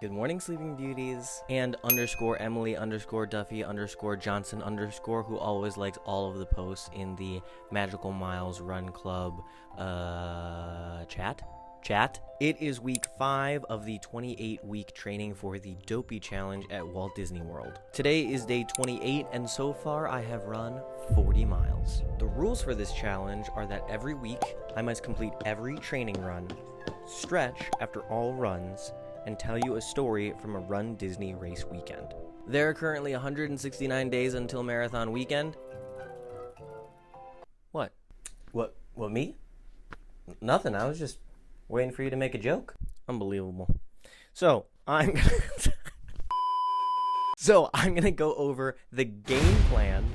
Good morning, Sleeping Beauties, and _Emily_Duffy_Johnson who always likes all of the posts in the Magical Miles Run Club chat. It is week 5 of the 28-week training for the Dopey Challenge at Walt Disney World. Today is day 28, and so far I have run 40 miles. The rules for this challenge are that every week I must complete every training run, stretch after all runs, and tell you a story from a runDisney race weekend. There are currently 169 days until marathon weekend. What? What, me? Nothing, I was just waiting for you to make a joke. Unbelievable. So, I'm gonna go over the game plan.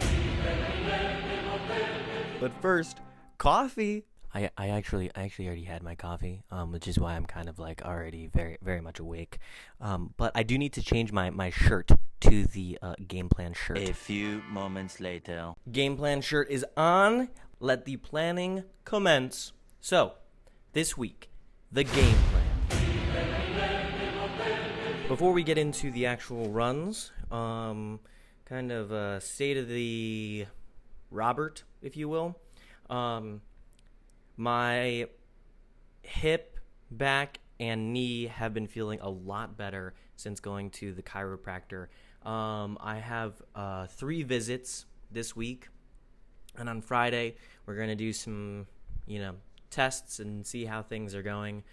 But first, coffee. I actually already had my coffee, which is why I'm kind of like already very, very much awake. But I do need to change my shirt to the game plan shirt. A few moments later. Game plan shirt is on. Let the planning commence. So, this week, the game plan. Before we get into the actual runs, kind of state of the Robert, if you will. My hip, back, and knee have been feeling a lot better since going to the chiropractor. I have 3 visits this week, and on Friday we're going to do some, tests and see how things are going.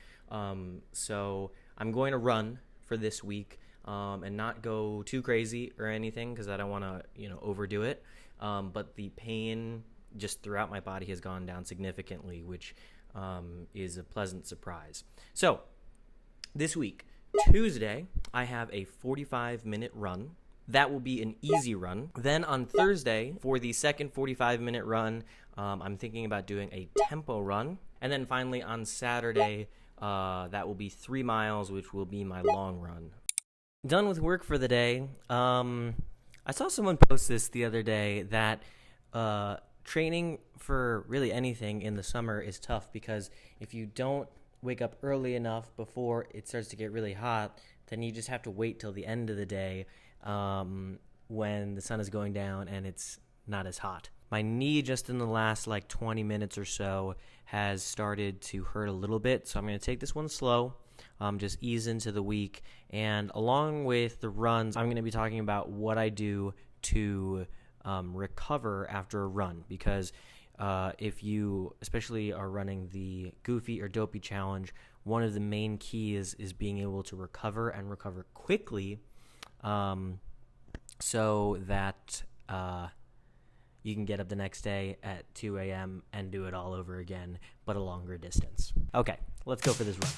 So I'm going to run for this week and not go too crazy or anything because I don't want to, overdo it. But the pain just throughout my body has gone down significantly, which is a pleasant surprise. So this week, Tuesday, I have a 45-minute run. That will be an easy run. Then on Thursday, for the second 45-minute run, I'm thinking about doing a tempo run. And then finally on Saturday, that will be 3 miles, which will be my long run. Done with work for the day. I saw someone post this the other day that training for really anything in the summer is tough because if you don't wake up early enough before it starts to get really hot, then you just have to wait till the end of the day when the sun is going down and it's not as hot. My knee just in the last 20 minutes or so has started to hurt a little bit, so I'm going to take this one slow, just ease into the week, and along with the runs, I'm going to be talking about what I do to recover after a run, because if you especially are running the Goofy or Dopey challenge, one of the main keys is being able to recover and recover quickly, so that you can get up the next day at 2 a.m. and do it all over again, but a longer distance. Okay, let's go for this run.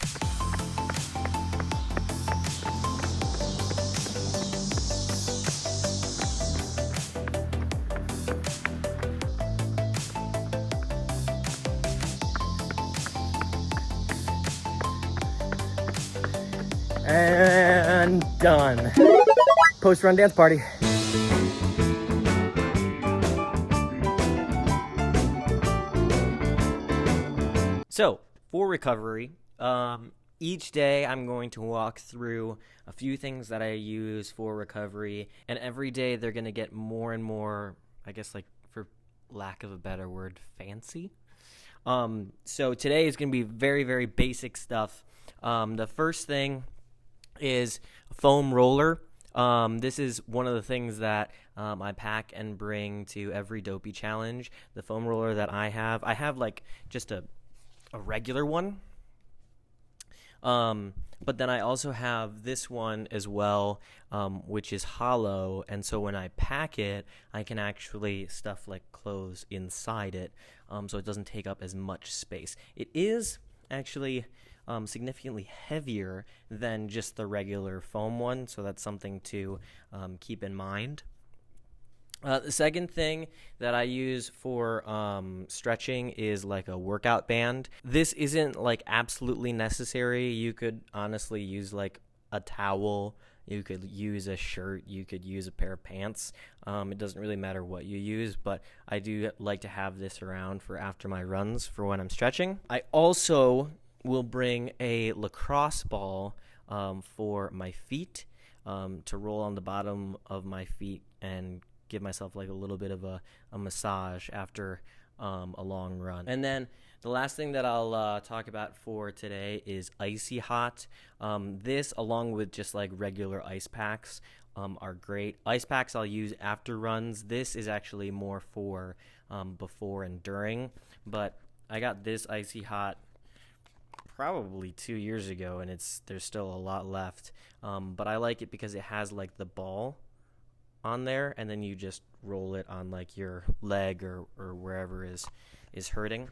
And done. Post-run dance party. So, for recovery, each day I'm going to walk through a few things that I use for recovery, and every day they're going to get more and more, I guess, for lack of a better word, fancy. So today is going to be very, very basic stuff. The first thing is a foam roller. This is one of the things that I pack and bring to every Dopey challenge. The foam roller that I have just a regular one. But then I also have this one as well, which is hollow, and so when I pack it, I can actually stuff clothes inside it, so it doesn't take up as much space. It is actually significantly heavier than just the regular foam one, so that's something to keep in mind. The second thing that I use for stretching is a workout band. This isn't absolutely necessary. You could honestly use a towel. You could use a shirt. You could use a pair of pants. It doesn't really matter what you use, but I do like to have this around for after my runs for when I'm stretching. I also will bring a lacrosse ball for my feet, to roll on the bottom of my feet and give myself like a little bit of a massage after a long run. And then the last thing that I'll talk about for today is icy hot. This, along with just like regular ice packs, are great. Ice packs I'll use after runs. This is actually more for before and during, but I got this icy hot probably 2 years ago, and there's still a lot left. But I like it because it has like the ball on there, and then you just roll it on like your leg or wherever is hurting.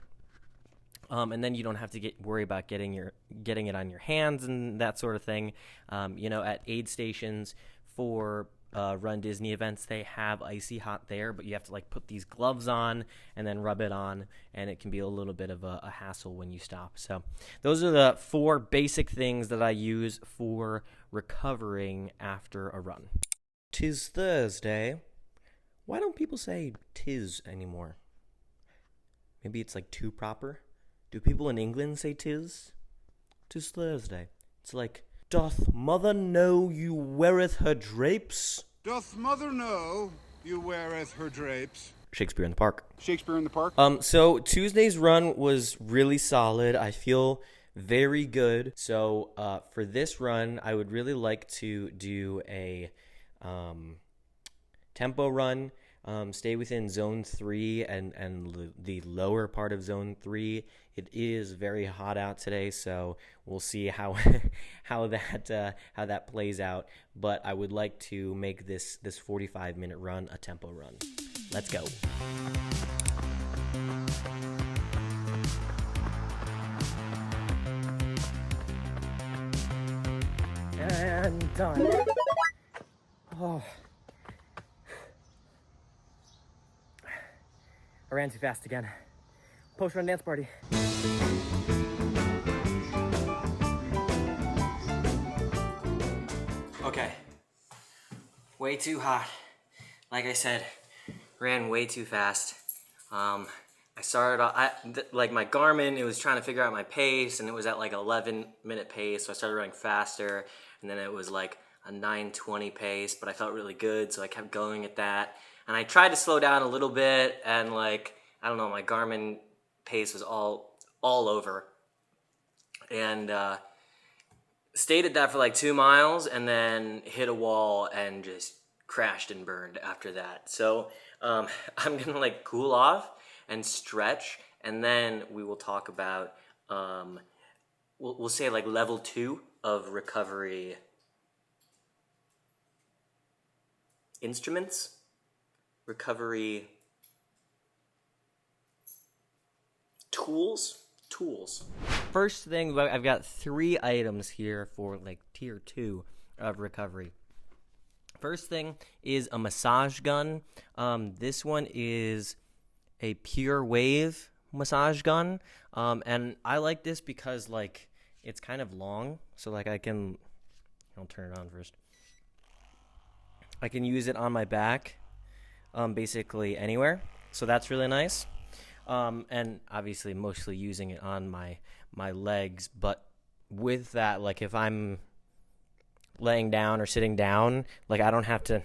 And then you don't have to worry about getting it on your hands and that sort of thing. At aid stations for runDisney events, they have icy hot there, but you have to like put these gloves on and then rub it on, and it can be a little bit of a hassle when you stop. So those are the 4 basic things that I use for recovering after a run. 'Tis Thursday. Why don't people say 'tis anymore? Maybe it's like too proper. Do people in England say 'tis? 'Tis Thursday. It's like, doth mother know you weareth her drapes? Doth mother know you weareth her drapes? Shakespeare in the Park. Shakespeare in the Park? So Tuesday's run was really solid. I feel very good. So for this run, I would really like to do a tempo run. Stay within zone 3 and the lower part of zone 3. It is very hot out today, so we'll see how how that plays out. But I would like to make this 45-minute run a tempo run. Let's go. And done. Oh. I ran too fast again. Post-run dance party. Okay. Way too hot. Like I said, ran way too fast. I started off, like my Garmin, it was trying to figure out my pace, and it was at like 11-minute pace, so I started running faster, and then it was like a 9:20 pace, but I felt really good, so I kept going at that. And I tried to slow down a little bit, and like, I don't know, my Garmin pace was all over. And stayed at that for like 2 miles, and then hit a wall and just crashed and burned after that. So I'm gonna like cool off and stretch, and then we will talk about, we'll say like level 2 of recovery instruments. Recovery tools. First thing, I've got 3 items here for like tier 2 of recovery. First thing is a massage gun. This one is a Pure Wave massage gun, and I like this because like it's kind of long, so like I'll turn it on first. I can use it on my back. Basically anywhere, so that's really nice. And obviously mostly using it on my legs, but with that, like if I'm laying down or sitting down, like I don't have to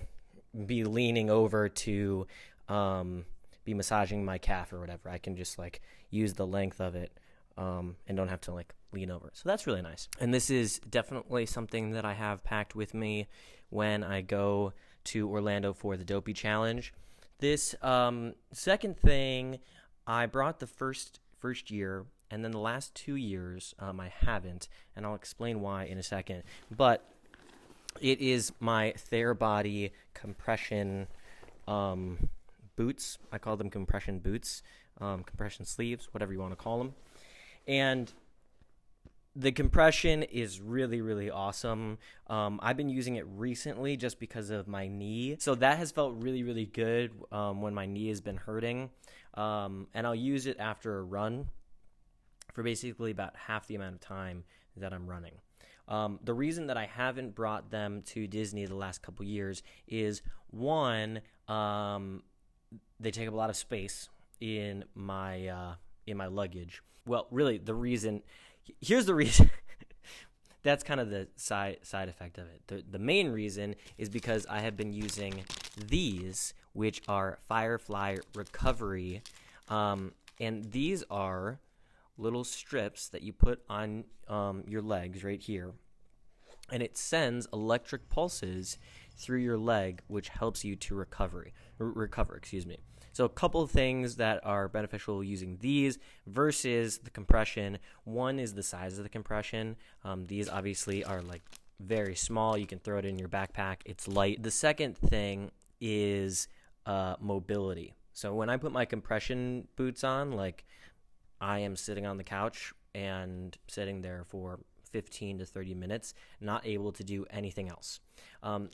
be leaning over to be massaging my calf or whatever. I can just like use the length of it and don't have to like lean over. So that's really nice. And this is definitely something that I have packed with me when I go to Orlando for the Dopey Challenge. This second thing, I brought the first year, and then the last 2 years I haven't, and I'll explain why in a second. But it is my Therabody compression boots. I call them compression boots, compression sleeves, whatever you want to call them. And the compression is really, really awesome. I've been using it recently just because of my knee. So that has felt really, really good when my knee has been hurting. And I'll use it after a run for basically about half the amount of time that I'm running. The reason that I haven't brought them to Disney the last couple years is, one, they take up a lot of space in my luggage. Well, really, here's the reason. that's kind of the side effect of it. The main reason is because I have been using these, which are Firefly Recovery, and these are little strips that you put on your legs right here, and it sends electric pulses through your leg, which helps you to recover. So a couple of things that are beneficial using these versus the compression. One is the size of the compression. These obviously are like very small. You can throw it in your backpack. It's light. The second thing is mobility. So when I put my compression boots on, like I am sitting on the couch and sitting there for 15 to 30 minutes, not able to do anything else.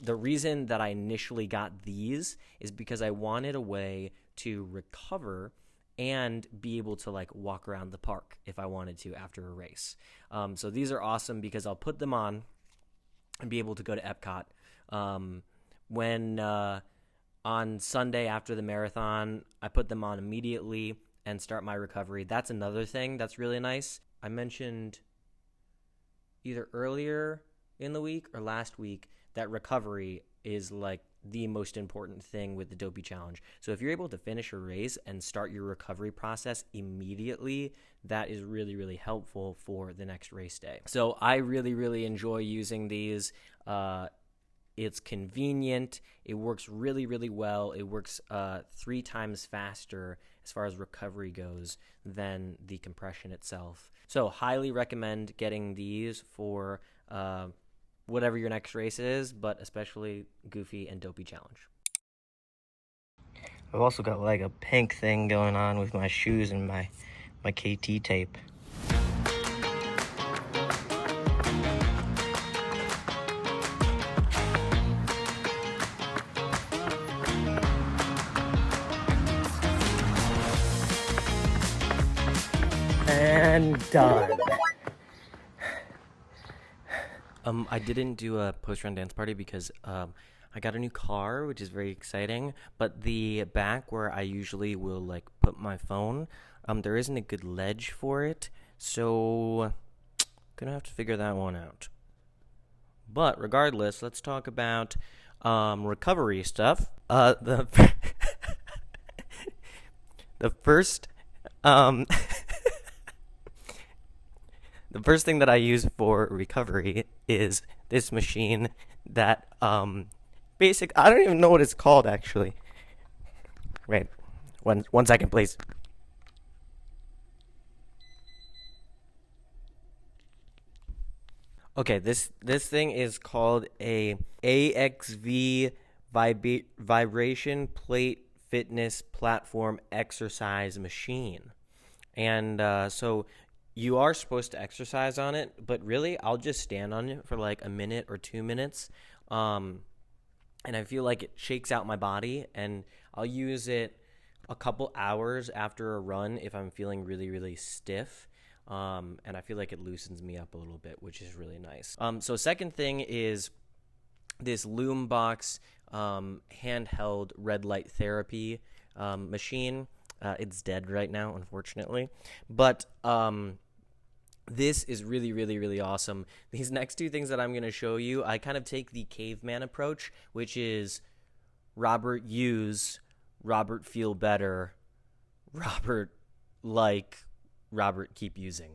The reason that I initially got these is because I wanted a way to recover and be able to like walk around the park if I wanted to after a race. So these are awesome because I'll put them on and be able to go to Epcot. When on Sunday after the marathon, I put them on immediately and start my recovery. That's another thing that's really nice. I mentioned either earlier in the week or last week that recovery is like the most important thing with the Dopey Challenge. So if you're able to finish a race and start your recovery process immediately, that is really, really helpful for the next race day. So I really, really enjoy using these. It's convenient. It works really, really well. It works 3 times faster as far as recovery goes than the compression itself. So highly recommend getting these for whatever your next race is, but especially Goofy and Dopey Challenge. I've also got like a pink thing going on with my shoes and my KT tape. And done. I didn't do a post-run dance party because I got a new car, which is very exciting. But the back where I usually will like put my phone, there isn't a good ledge for it, so gonna have to figure that one out. But regardless, let's talk about recovery stuff. The first. The first thing that I use for recovery is this machine that, I don't even know what it's called, actually. Wait, one second, please. Okay, this thing is called a AXV Vibration Plate Fitness Platform Exercise Machine. And so you are supposed to exercise on it, but really I'll just stand on it for like a minute or 2 minutes. And I feel like it shakes out my body, and I'll use it a couple hours after a run if I'm feeling really, really stiff. And I feel like it loosens me up a little bit, which is really nice. So second thing is this Loombox handheld red light therapy machine. It's dead right now, unfortunately. But this is really, really, really awesome. These next 2 things that I'm going to show you, I kind of take the caveman approach, which is Robert use, Robert feel better, Robert like, Robert keep using.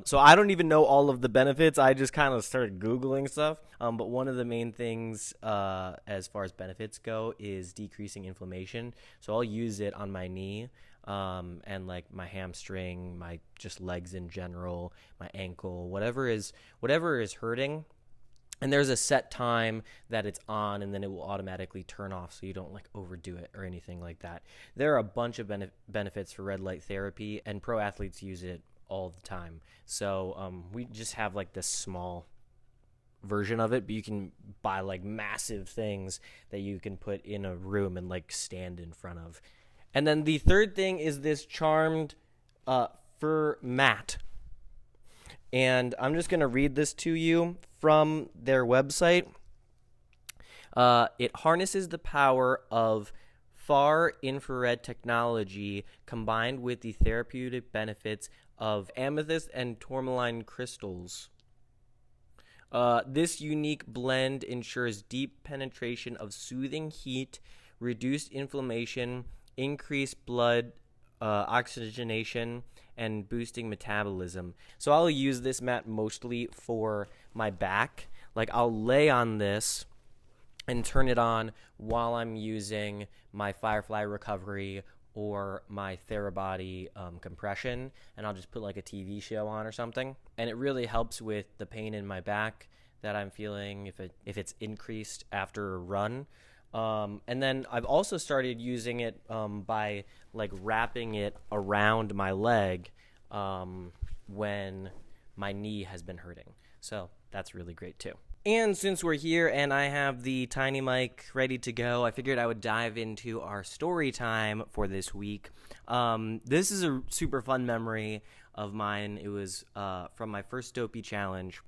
So I don't even know all of the benefits. I just kind of started Googling stuff. But one of the main things as far as benefits go is decreasing inflammation. So I'll use it on my knee and like my hamstring, my just legs in general, my ankle, whatever is hurting. And there's a set time that it's on, and then it will automatically turn off so you don't like overdo it or anything like that. There are a bunch of benefits for red light therapy, and pro athletes use it all the time. So we just have like this small version of it, but you can buy like massive things that you can put in a room and like stand in front of. And then the third thing is this charmed fur mat. And I'm just going to read this to you from their website. It harnesses the power of far infrared technology combined with the therapeutic benefits of amethyst and tourmaline crystals. This unique blend ensures deep penetration of soothing heat, reduced inflammation, increased blood oxygenation, and boosting metabolism. So I'll use this mat mostly for my back. Like, I'll lay on this and turn it on while I'm using my Firefly recovery or my Therabody compression, and I'll just put like a TV show on or something, and it really helps with the pain in my back that I'm feeling if it's increased after a run. And then I've also started using it by like wrapping it around my leg when my knee has been hurting. So that's really great too. And since we're here and I have the tiny mic ready to go, I figured I would dive into our story time for this week. This is a super fun memory of mine. It was from my first Dopey challenge.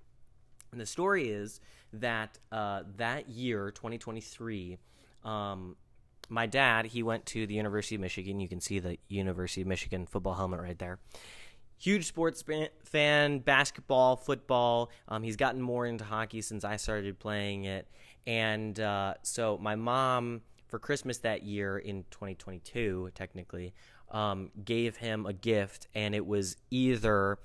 And the story is that that year, 2023, my dad, he went to the University of Michigan. You can see the University of Michigan football helmet right there. Huge sports fan, basketball, football. He's gotten more into hockey since I started playing it. And so my mom, for Christmas that year in 2022, technically, gave him a gift. And it was either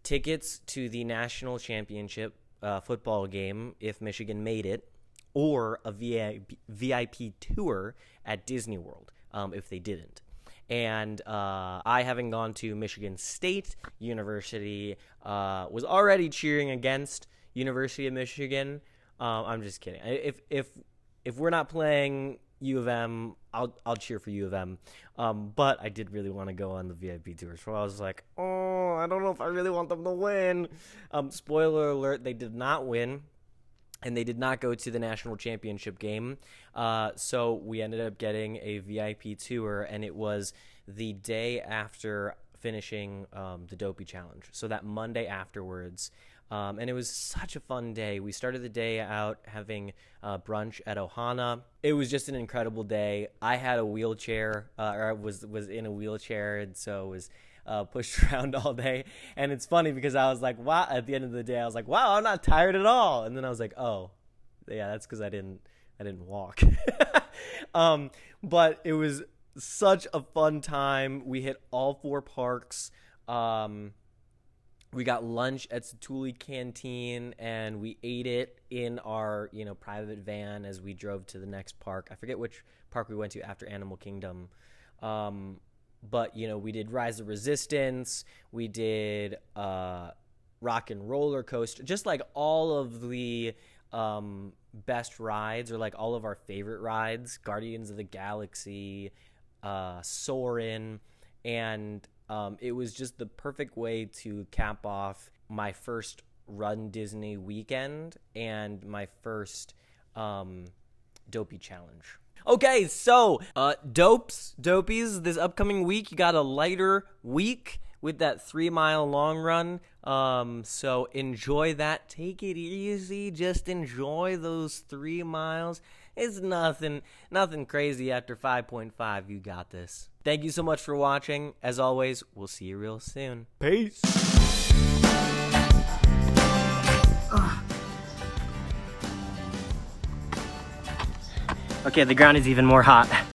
tickets to the national championship football game if Michigan made it, or a VIP tour at Disney World if they didn't. And I, having gone to Michigan State University, was already cheering against University of Michigan. I'm just kidding. If we're not playing U of M, I'll cheer for U of M. But I did really want to go on the VIP tour, so I was like, oh, I don't know if I really want them to win. Spoiler alert: they did not win. And they did not go to the national championship game. So we ended up getting a VIP tour, and it was the day after finishing the Dopey Challenge. So that Monday afterwards. And it was such a fun day. We started the day out having brunch at Ohana. It was just an incredible day. I had a wheelchair, or I was in a wheelchair, and so it was pushed around all day. And it's funny because I was like, wow, at the end of the day, I was like, wow, I'm not tired at all. And then I was like, oh, yeah, that's because I didn't walk. But it was such a fun time. We hit all 4 parks. We got lunch at Satuli Canteen, and we ate it in our, private van as we drove to the next park. I forget which park we went to after Animal Kingdom. But, we did Rise of Resistance. We did Rock and Roller Coaster. Just like all of the best rides, or like all of our favorite rides. Guardians of the Galaxy, Soarin'. And it was just the perfect way to cap off my first runDisney weekend and my first Dopey challenge. Okay, so Dopies, this upcoming week, you got a lighter week with that 3-mile long run. So enjoy that. Take it easy. Just enjoy those 3 miles. It's nothing crazy after 5.5. You got this. Thank you so much for watching. As always, we'll see you real soon. Peace. Okay, the ground is even more hot.